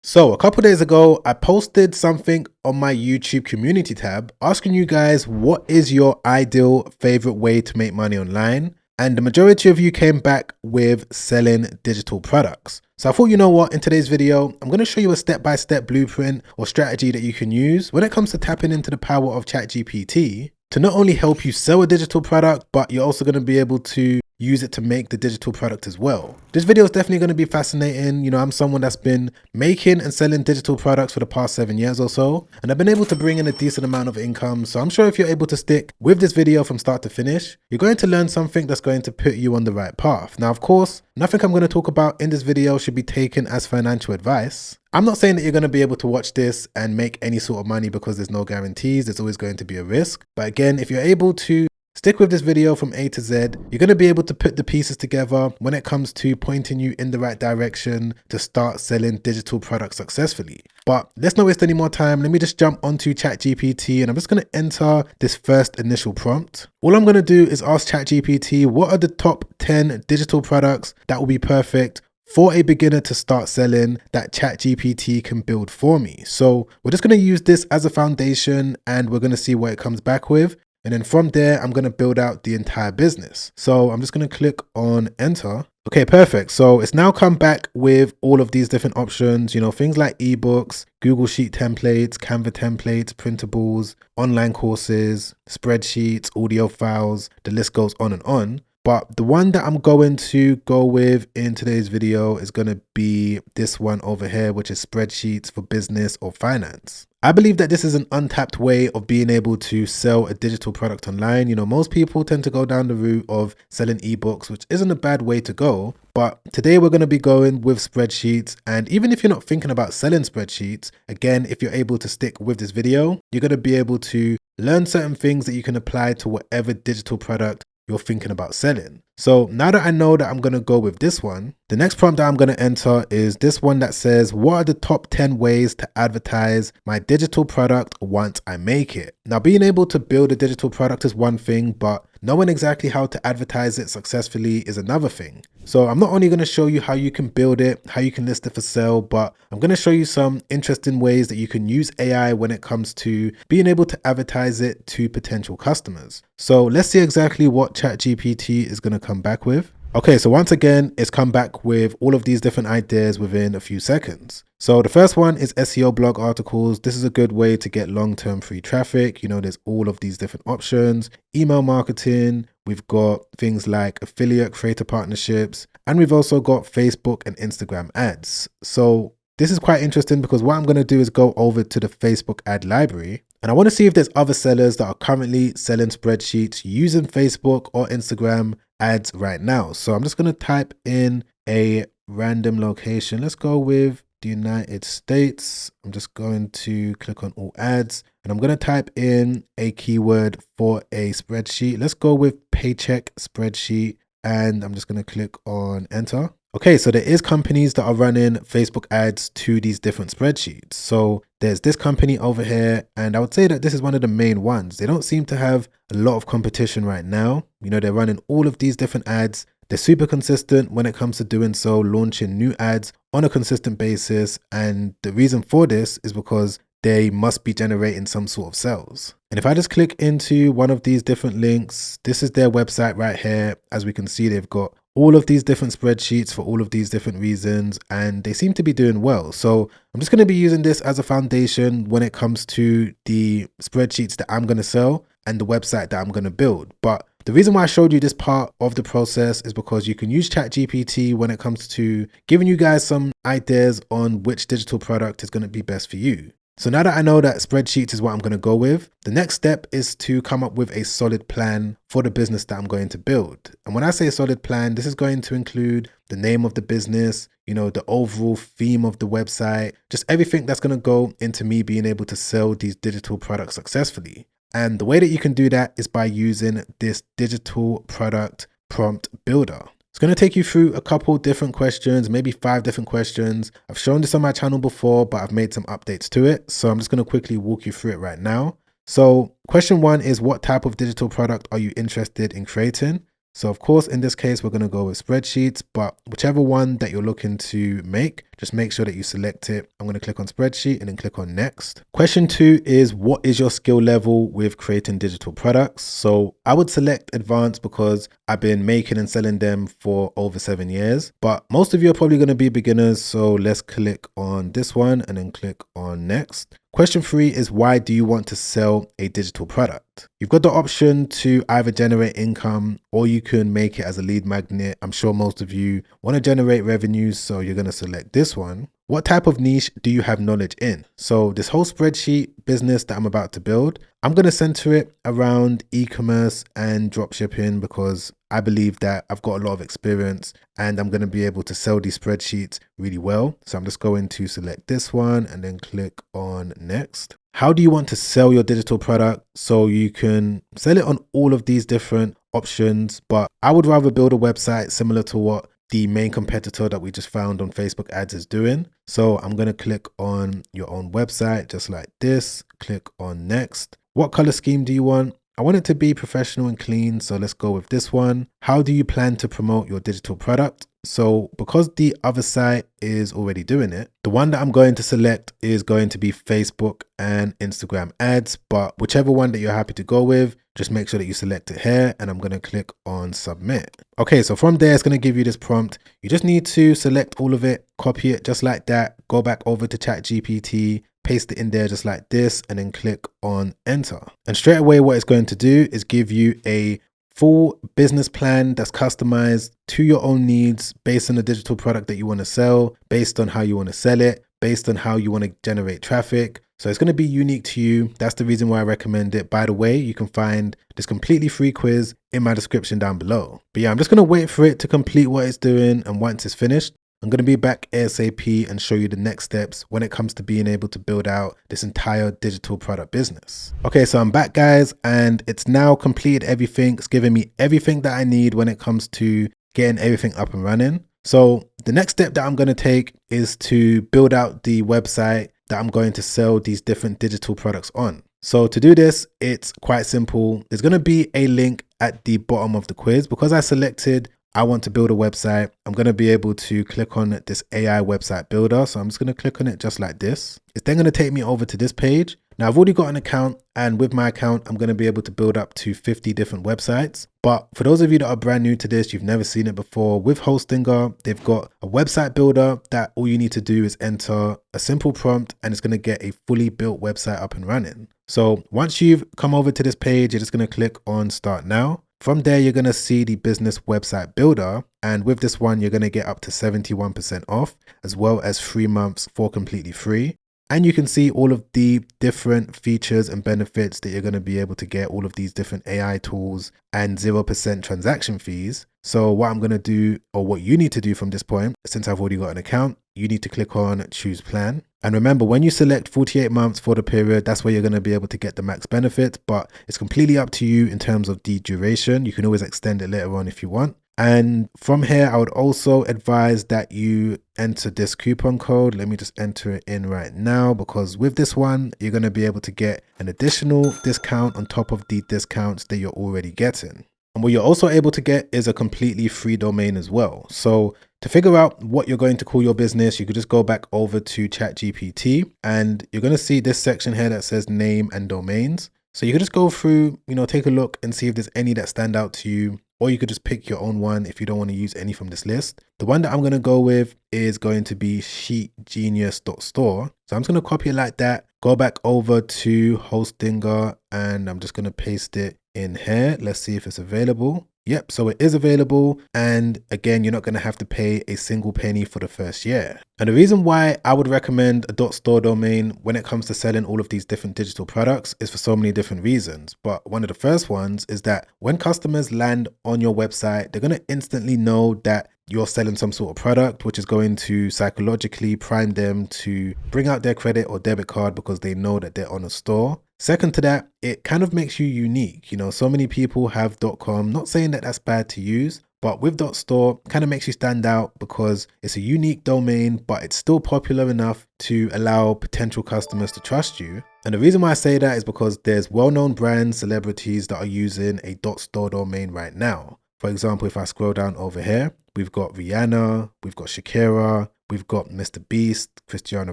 So, a couple days ago, I posted something on my YouTube community tab asking you guys what is your ideal favorite way to make money online? And the majority of you came back with selling digital products. So I thought, you know what, in today's video, I'm going to show you a step-by-step blueprint or strategy that you can use when it comes to tapping into the power of ChatGPT to not only help you sell a digital product, but you're also going to be able to use it to make the digital product as well. This video is definitely going to be fascinating. You know, I'm someone that's been making and selling digital products for the past 7 years or so, and I've been able to bring in a decent amount of income. So I'm sure if you're able to stick with this video from start to finish, you're going to learn something that's going to put you on the right path. Now, of course, nothing I'm going to talk about in this video should be taken as financial advice. I'm not saying that you're going to be able to watch this and make any sort of money because there's no guarantees. There's always going to be a risk. But again, if you're able to stick with this video from A to Z, you're going to be able to put the pieces together when it comes to pointing you in the right direction to start selling digital products successfully. But let's not waste any more time. Let me just jump onto ChatGPT and I'm just going to enter this first initial prompt. All I'm going to do is ask ChatGPT, what are the top 10 digital products that will be perfect for a beginner to start selling that ChatGPT can build for me? So we're just going to use this as a foundation and we're going to see what it comes back with. And then from there, I'm going to build out the entire business. So I'm just going to click on enter. Okay, perfect. So it's now come back with all of these different options, you know, things like ebooks, Google Sheet templates, Canva templates, printables, online courses, spreadsheets, audio files, the list goes on and on. But the one that I'm going to go with in today's video is going to be this one over here, which is spreadsheets for business or finance. I believe that this is an untapped way of being able to sell a digital product online. You know, most people tend to go down the route of selling ebooks, which isn't a bad way to go. But today we're going to be going with spreadsheets. And even if you're not thinking about selling spreadsheets, again, if you're able to stick with this video, you're going to be able to learn certain things that you can apply to whatever digital product you're thinking about selling. So now that I know that I'm going to go with this one, the next prompt that I'm going to enter is this one that says, what are the top 10 ways to advertise my digital product once I make it? Now, being able to build a digital product is one thing, but knowing exactly how to advertise it successfully is another thing. So I'm not only going to show you how you can build it, how you can list it for sale, but I'm going to show you some interesting ways that you can use AI when it comes to being able to advertise it to potential customers. So let's see exactly what ChatGPT is going to come back with. Okay, so once again, it's come back with all of these different ideas within a few seconds. So the first one is SEO blog articles. This is a good way to get long-term free traffic. You know, there's all of these different options. Email marketing. We've got things like affiliate creator partnerships. And we've also got Facebook and Instagram ads. So this is quite interesting because what I'm going to do is go over to the Facebook ad library. And I want to see if there's other sellers that are currently selling spreadsheets using Facebook or Instagram ads right now. So I'm just going to type in a random location. Let's go with the United States. I'm just going to click on all ads and I'm going to type in a keyword for a spreadsheet. Let's go with paycheck spreadsheet and I'm just going to click on enter. Okay, so there is companies that are running Facebook ads to these different spreadsheets. So there's this company over here, and I would say that this is one of the main ones. They don't seem to have a lot of competition right now. You know, they're running all of these different ads. They're super consistent when it comes to doing so, launching new ads on a consistent basis. And the reason for this is because they must be generating some sort of sales. And if I just click into one of these different links, this is their website right here. As we can see, they've got all of these different spreadsheets for all of these different reasons, and they seem to be doing well. So I'm just going to be using this as a foundation when it comes to the spreadsheets that I'm going to sell and the website that I'm going to build. But the reason why I showed you this part of the process is because you can use ChatGPT when it comes to giving you guys some ideas on which digital product is going to be best for you. So now that I know that spreadsheets is what I'm going to go with, the next step is to come up with a solid plan for the business that I'm going to build. And when I say a solid plan, this is going to include the name of the business, you know, the overall theme of the website, just everything that's going to go into me being able to sell these digital products successfully. And the way that you can do that is by using this digital product prompt builder. It's going to take you through a couple different questions, maybe 5 different questions. I've shown this on my channel before, but I've made some updates to it. So I'm just going to quickly walk you through it right now. So question 1 is, what type of digital product are you interested in creating? So of course, in this case, we're going to go with spreadsheets, but whichever one that you're looking to make, just make sure that you select it. I'm going to click on spreadsheet and then click on next. Question 2 is, what is your skill level with creating digital products? So I would select advanced because I've been making and selling them for over 7 years, but most of you are probably going to be beginners. So let's click on this one and then click on next. Question 3 is, why do you want to sell a digital product? You've got the option to either generate income or you can make it as a lead magnet. I'm sure most of you want to generate revenues, so you're going to select this one. What type of niche do you have knowledge in? So this whole spreadsheet business that I'm about to build, I'm going to center it around e-commerce and dropshipping because I believe that I've got a lot of experience and I'm going to be able to sell these spreadsheets really well. So I'm just going to select this one and then click on next. How do you want to sell your digital product? So you can sell it on all of these different options, but I would rather build a website similar to what the main competitor that we just found on Facebook ads is doing. So I'm going to click on your own website just like this, click on next. What color scheme do you want? I want it to be professional and clean, so let's go with this one. How do you plan to promote your digital product? So because the other site is already doing it, the one that I'm going to select is going to be Facebook and Instagram ads, but whichever one that you're happy to go with, just make sure that you select it here, and I'm going to click on submit. Okay, so from there, it's going to give you this prompt. You just need to select all of it, copy it just like that, go back over to ChatGPT, paste it in there just like this, and then click on enter. And straight away, what it's going to do is give you a full business plan that's customized to your own needs based on the digital product that you want to sell, based on how you want to sell it, based on how you want to generate traffic. So it's going to be unique to you. That's the reason why I recommend it. By the way, you can find this completely free quiz in my description down below. But yeah, I'm just going to wait for it to complete what it's doing. And once it's finished, I'm going to be back ASAP and show you the next steps when it comes to being able to build out this entire digital product business. Okay, so I'm back, guys, and it's now completed everything. It's giving me everything that I need when it comes to getting everything up and running. So the next step that I'm going to take is to build out the website that I'm going to sell these different digital products on. So to do this, it's quite simple. There's going to be a link at the bottom of the quiz. Because I selected I want to build a website, I'm going to be able to click on this AI website builder. So I'm just going to click on it just like this. It's then going to take me over to this page. Now I've already got an account, and with my account, I'm going to be able to build up to 50 different websites. But for those of you that are brand new to this, you've never seen it before, with Hostinger, they've got a website builder that all you need to do is enter a simple prompt and it's going to get a fully built website up and running. So once you've come over to this page, you're just going to click on start now. From there, you're going to see the business website builder. And with this one, you're going to get up to 71% off, as well as 3 months for completely free. And you can see all of the different features and benefits that you're going to be able to get, all of these different AI tools and 0% transaction fees. So what I'm going to do, or what you need to do from this point, since I've already got an account, you need to click on choose plan. And remember, when you select 48 months for the period, that's where you're going to be able to get the max benefit, but it's completely up to you in terms of the duration. You can always extend it later on if you want. And from here, I would also advise that you enter this coupon code. Let me just enter it in right now, because with this one, you're going to be able to get an additional discount on top of the discounts that you're already getting. And what you're also able to get is a completely free domain as well. So to figure out what you're going to call your business, you could just go back over to ChatGPT and you're going to see this section here that says name and domains. So you could just go through, take a look and see if there's any that stand out to you, or you could just pick your own one if you don't want to use any from this list. The one that I'm going to go with is going to be sheetgenius.store. So I'm just going to copy it like that, go back over to Hostinger, and I'm just going to paste it in here. Let's see if it's available. Yep, so it is available. And again, you're not going to have to pay a single penny for the first year. And the reason why I would recommend a .store domain when it comes to selling all of these different digital products is for so many different reasons. But one of the first ones is that when customers land on your website, they're going to instantly know that you're selling some sort of product, which is going to psychologically prime them to bring out their credit or debit card because they know that they're on a store. Second to that, it kind of makes you unique. So many people have .com, not saying that that's bad to use, but with .store kind of makes you stand out because it's a unique domain, but it's still popular enough to allow potential customers to trust you. And the reason why I say that is because there's well-known brands, celebrities that are using a .store domain right now. For example, if I scroll down over here, we've got Rihanna, we've got Shakira, We've got Mr. Beast, Cristiano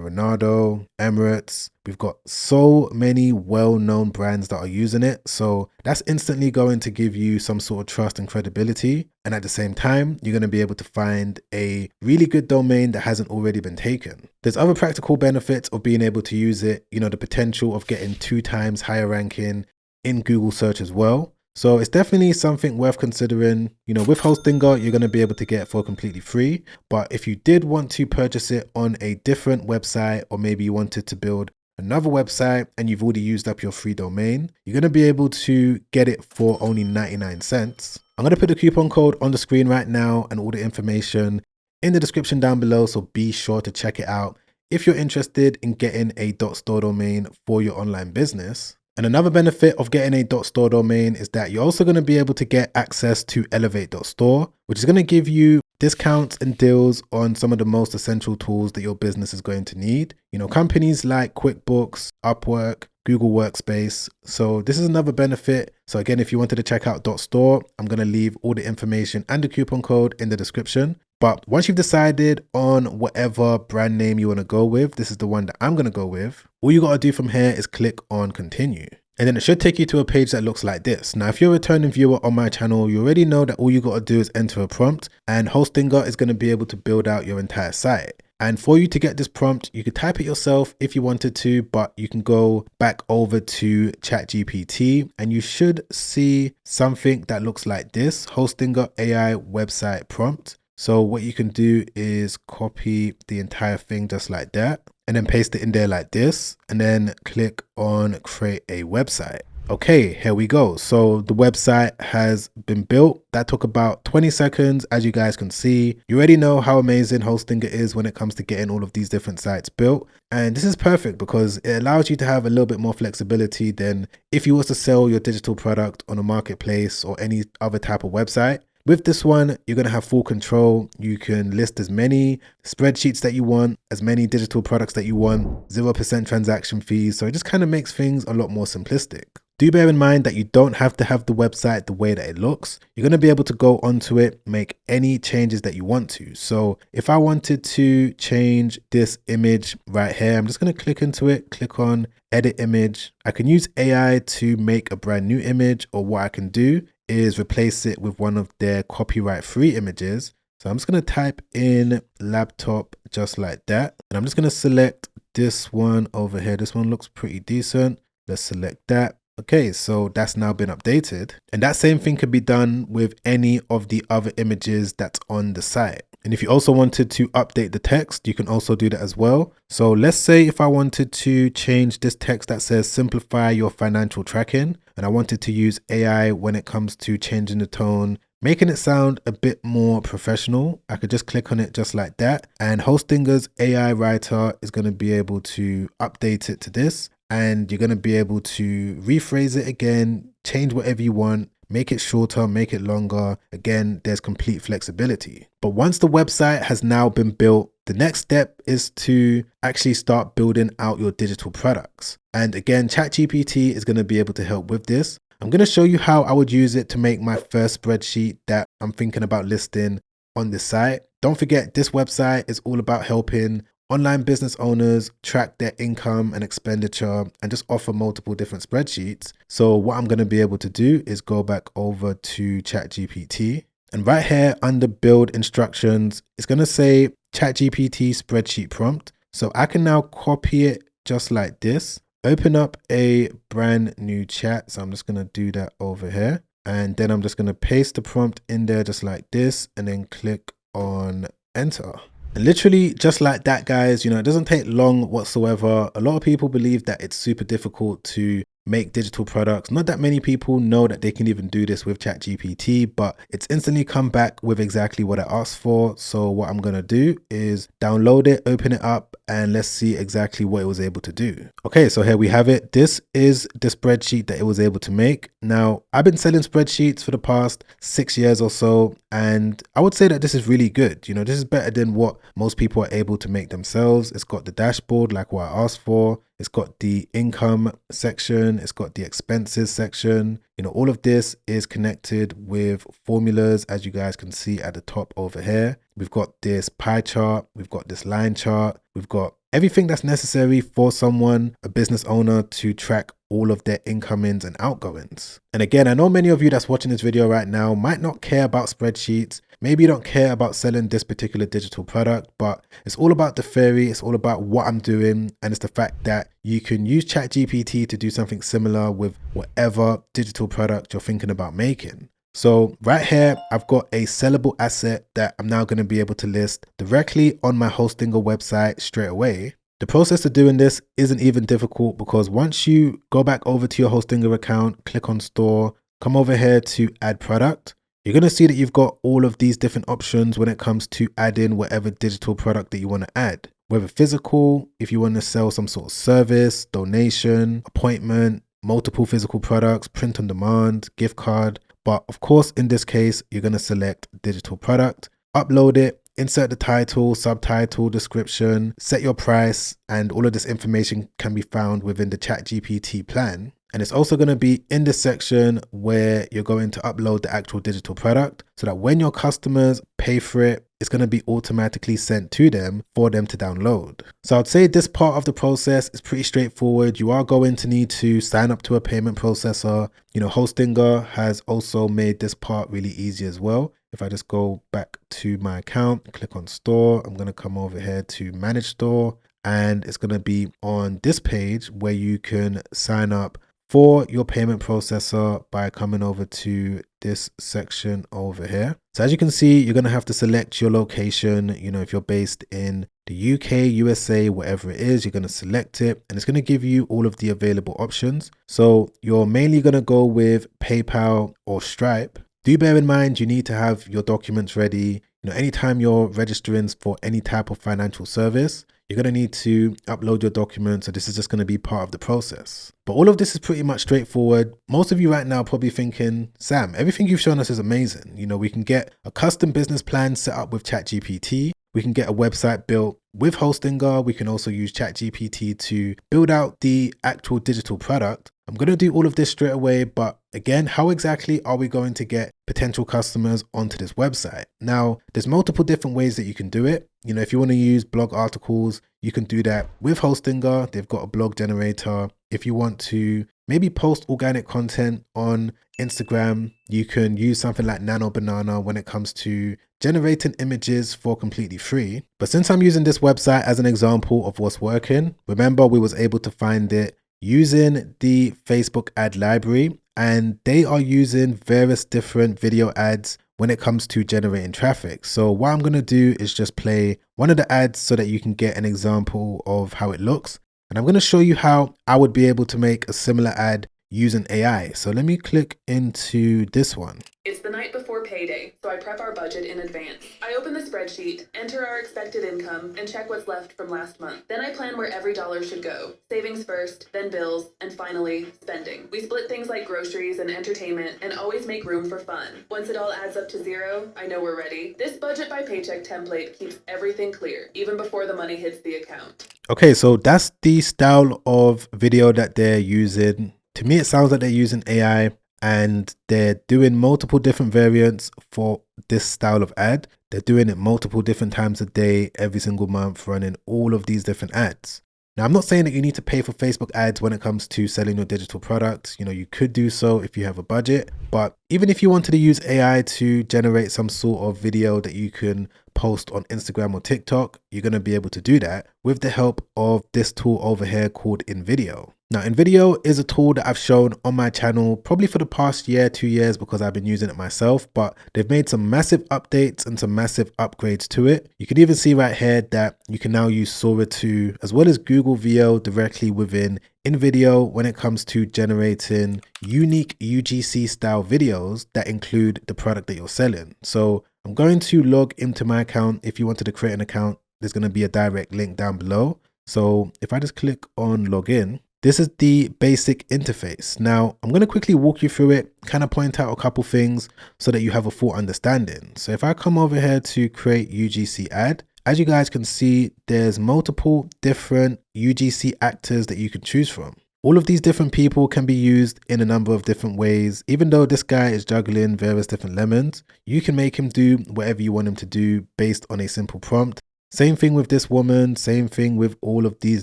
Ronaldo, Emirates. We've got so many well-known brands that are using it. So that's instantly going to give you some sort of trust and credibility. And at the same time, you're going to be able to find a really good domain that hasn't already been taken. There's other practical benefits of being able to use it. You know, the potential of getting 2 times higher ranking in Google search as well. So it's definitely something worth considering. You know, with Hostinger, you're going to be able to get it for completely free. But if you did want to purchase it on a different website, or maybe you wanted to build another website and you've already used up your free domain, you're going to be able to get it for only 99 cents. I'm going to put the coupon code on the screen right now and all the information in the description down below. So be sure to check it out if you're interested in getting a .store domain for your online business. And another benefit of getting a .store domain is that you're also going to be able to get access to Elevate.store, which is going to give you discounts and deals on some of the most essential tools that your business is going to need. You know, companies like QuickBooks, Upwork, Google Workspace. So this is another benefit. So again, if you wanted to check out .store, I'm going to leave all the information and the coupon code in the description. But once you've decided on whatever brand name you want to go with, this is the one that I'm going to go with. All you got to do from here is click on continue. And then it should take you to a page that looks like this. Now, if you're a returning viewer on my channel, you already know that all you got to do is enter a prompt, and Hostinger is going to be able to build out your entire site. And for you to get this prompt, you could type it yourself if you wanted to, but you can go back over to ChatGPT and you should see something that looks like this: Hostinger AI website prompt. So what you can do is copy the entire thing just like that and then paste it in there like this, and then click on create a website. Okay, here we go. So the website has been built. That took about 20 seconds, as you guys can see. You already know how amazing Hostinger is when it comes to getting all of these different sites built. And this is perfect because it allows you to have a little bit more flexibility than if you was to sell your digital product on a marketplace or any other type of website. With this one, you're going to have full control. You can list as many spreadsheets that you want, as many digital products that you want, 0% transaction fees. So it just kind of makes things a lot more simplistic. Do bear in mind that you don't have to have the website the way that it looks. You're going to be able to go onto it, make any changes that you want to. So if I wanted to change this image right here, I'm just going to click into it, click on edit image. I can use AI to make a brand new image, or what I can do is replace it with one of their copyright free images. So I'm just going to type in laptop just like that. And I'm just going to select this one over here. This one looks pretty decent. Let's select that. Okay, so that's now been updated. And that same thing could be done with any of the other images that's on the site. And if you also wanted to update the text, you can also do that as well. So let's say if I wanted to change this text that says simplify your financial tracking, and I wanted to use AI when it comes to changing the tone, making it sound a bit more professional, I could just click on it just like that. And Hostinger's AI writer is going to be able to update it to this. And you're going to be able to rephrase it again, change whatever you want, make it shorter, make it longer. Again, there's complete flexibility. But once the website has now been built, the next step is to actually start building out your digital products. And again, ChatGPT is going to be able to help with this. I'm going to show you how I would use it to make my first spreadsheet that I'm thinking about listing on this site. Don't forget, this website is all about helping online business owners track their income and expenditure and just offer multiple different spreadsheets. So what I'm going to be able to do is go back over to ChatGPT, and right here under build instructions, it's going to say ChatGPT spreadsheet prompt. So I can now copy it just like this, open up a brand new chat. So I'm just going to do that over here. And then I'm just going to paste the prompt in there just like this, and then click on enter. And literally just like that, guys, you know, it doesn't take long whatsoever. A lot of people believe that it's super difficult to make digital products. Not that many people know that they can even do this with ChatGPT, but it's instantly come back with exactly what I asked for. So what I'm going to do is download it, open it up, and let's see exactly what it was able to do. Okay, so here we have it. This is the spreadsheet that it was able to make. Now, I've been selling spreadsheets for the past 6 years or so, and I would say that this is really good. You know, this is better than what most people are able to make themselves. It's got the dashboard like what I asked for. It's got the income section. It's got the expenses section. All of this is connected with formulas, as you guys can see at the top over here. We've got this pie chart. We've got this line chart. We've got everything that's necessary for someone, a business owner, to track all of their incomings and outgoings. And again, I know many of you that's watching this video right now might not care about spreadsheets. Maybe you don't care about selling this particular digital product, but it's all about the theory. It's all about what I'm doing. And it's the fact that you can use ChatGPT to do something similar with whatever digital product you're thinking about making. So right here, I've got a sellable asset that I'm now going to be able to list directly on my Hostinger website straight away. The process of doing this isn't even difficult, because once you go back over to your Hostinger account, click on store, come over here to add product, you're going to see that you've got all of these different options when it comes to adding whatever digital product that you want to add. Whether physical, if you want to sell some sort of service, donation, appointment, multiple physical products, print on demand, gift card. But of course, in this case, you're going to select digital product, upload it, insert the title, subtitle, description, set your price, and all of this information can be found within the ChatGPT plan. And it's also going to be in this section where you're going to upload the actual digital product, so that when your customers pay for it, it's going to be automatically sent to them for them to download. So I'd say this part of the process is pretty straightforward. You are going to need to sign up to a payment processor. Hostinger has also made this part really easy as well. If I just go back to my account, click on store, I'm going to come over here to manage store, and it's going to be on this page where you can sign up for your payment processor by coming over to this section over here. So as you can see, you're going to have to select your location. If you're based in the UK, USA, whatever it is, you're going to select it, and it's going to give you all of the available options. So you're mainly going to go with PayPal or Stripe. Do bear in mind, you need to have your documents ready. Anytime you're registering for any type of financial service, you're going to need to upload your documents. So this is just going to be part of the process. But all of this is pretty much straightforward. Most of you right now are probably thinking, Sam, everything you've shown us is amazing. We can get a custom business plan set up with ChatGPT. We can get a website built with Hostinger. We can also use ChatGPT to build out the actual digital product. I'm going to do all of this straight away, but again, how exactly are we going to get potential customers onto this website? Now, there's multiple different ways that you can do it. If you want to use blog articles, you can do that with Hostinger. They've got a blog generator. If you want to maybe post organic content on Instagram, you can use something like Nano Banana when it comes to generating images for completely free. But since I'm using this website as an example of what's working, remember we was able to find it using the Facebook ad library, and they are using various different video ads when it comes to generating traffic. So what I'm going to do is just play one of the ads so that you can get an example of how it looks. And I'm going to show you how I would be able to make a similar ad using AI. So let me click into this one. It's the night before payday, so I prep our budget in advance. I open the spreadsheet, enter our expected income, and check what's left from last month. Then I plan where every dollar should go. Savings first, then bills, and finally, spending. We split things like groceries and entertainment and always make room for fun. Once it all adds up to zero, I know we're ready. This budget by paycheck template keeps everything clear, even before the money hits the account. Okay, so that's the style of video that they're using. To me, it sounds like they're using AI, and they're doing multiple different variants for this style of ad. They're doing it multiple different times a day, every single month, running all of these different ads. Now, I'm not saying that you need to pay for Facebook ads when it comes to selling your digital products. You could do so if you have a budget, but even if you wanted to use AI to generate some sort of video that you can post on Instagram or TikTok, you're going to be able to do that with the help of this tool over here called InVideo. Now, InVideo is a tool that I've shown on my channel probably for the past year, 2 years, because I've been using it myself, but they've made some massive updates and some massive upgrades to it. You can even see right here that you can now use Sora 2 as well as Google VO directly within InVideo when it comes to generating unique UGC style videos that include the product that you're selling. So I'm going to log into my account. If you wanted to create an account, there's going to be a direct link down below. So if I just click on login, this is the basic interface. Now, I'm going to quickly walk you through it, kind of point out a couple things so that you have a full understanding. So if I come over here to create UGC ad, as you guys can see, there's multiple different UGC actors that you can choose from. All of these different people can be used in a number of different ways. Even though this guy is juggling various different lemons, you can make him do whatever you want him to do based on a simple prompt. Same thing with this woman, same thing with all of these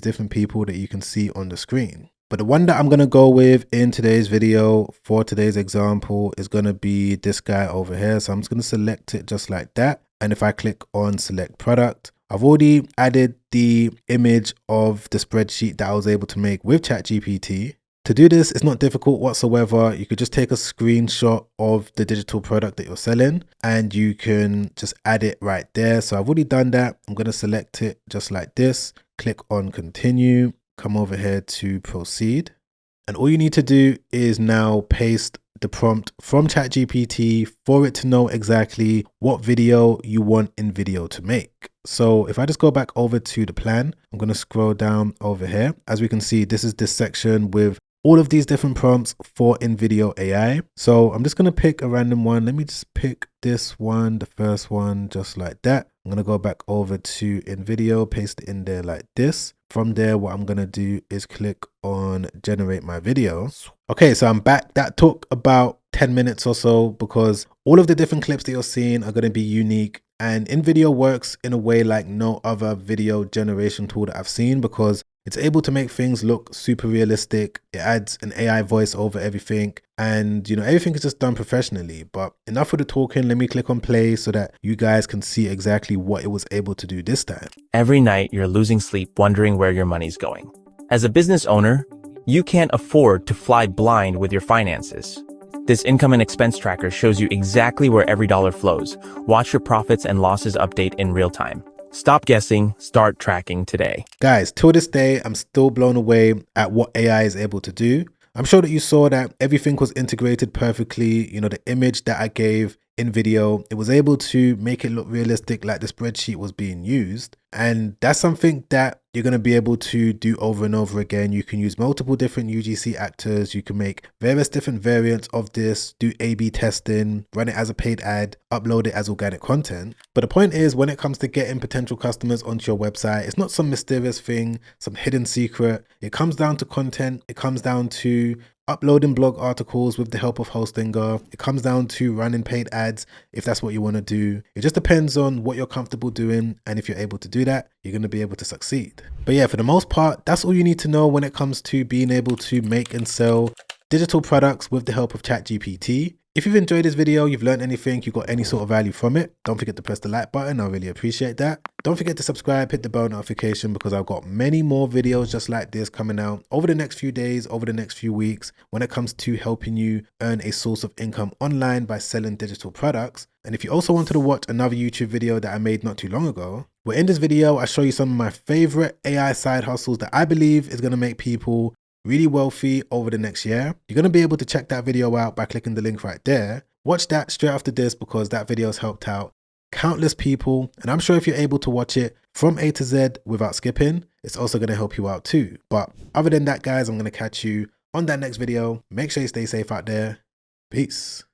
different people that you can see on the screen. But the one that I'm going to go with in today's video for today's example is going to be this guy over here. So I'm just going to select it just like that. And if I click on select product, I've already added the image of the spreadsheet that I was able to make with ChatGPT. To do this, it's not difficult whatsoever. You could just take a screenshot of the digital product that you're selling and you can just add it right there. So I've already done that. I'm going to select it just like this, click on continue, come over here to proceed. And all you need to do is now paste the prompt from ChatGPT for it to know exactly what video you want InVideo to make. So if I just go back over to the plan, I'm going to scroll down over here. As we can see, this is this section with all of these different prompts for InVideo AI. So I'm just going to pick a random one. Let me just pick this one, the first one, just like that. I'm going to go back over to InVideo, paste it in there like this. From there, what I'm going to do is click on generate my video. Okay, so I'm back. That took about 10 minutes or so because all of the different clips that you're seeing are going to be unique. And InVideo works in a way like no other video generation tool that I've seen because it's able to make things look super realistic. It adds an AI voice over everything and everything is just done professionally. But enough with the talking, let me click on play so that you guys can see exactly what it was able to do this time. Every night you're losing sleep wondering where your money's going. As a business owner, you can't afford to fly blind with your finances. This income and expense tracker shows you exactly where every dollar flows. Watch your profits and losses update in real time. Stop guessing, start tracking today. Guys, till this day, I'm still blown away at what AI is able to do. I'm sure that you saw that everything was integrated perfectly. The image that I gave in video, it was able to make it look realistic like the spreadsheet was being used. And that's something that you're going to be able to do over and over again. You can use multiple different UGC actors. You can make various different variants of this, do A/B testing, run it as a paid ad, upload it as organic content. But the point is, when it comes to getting potential customers onto your website, it's not some mysterious thing, some hidden secret. It comes down to content. It comes down to uploading blog articles with the help of Hostinger. It comes down to running paid ads if that's what you want to do. It just depends on what you're comfortable doing, and if you're able to do that, you're going to be able to succeed. But yeah, for the most part, that's all you need to know when it comes to being able to make and sell digital products with the help of ChatGPT. If you've enjoyed this video, you've learned anything, you got any sort of value from it, don't forget to press the like button. I really appreciate that. Don't forget to subscribe, hit the bell notification because I've got many more videos just like this coming out over the next few days, over the next few weeks when it comes to helping you earn a source of income online by selling digital products. And if you also wanted to watch another YouTube video that I made not too long ago, well, in this video, I show you some of my favorite AI side hustles that I believe is going to make people really wealthy over the next year. You're going to be able to check that video out by clicking the link right there. Watch that straight after this because that video has helped out countless people. And I'm sure if you're able to watch it from A to Z without skipping, it's also going to help you out too. But other than that, guys, I'm going to catch you on that next video. Make sure you stay safe out there. Peace.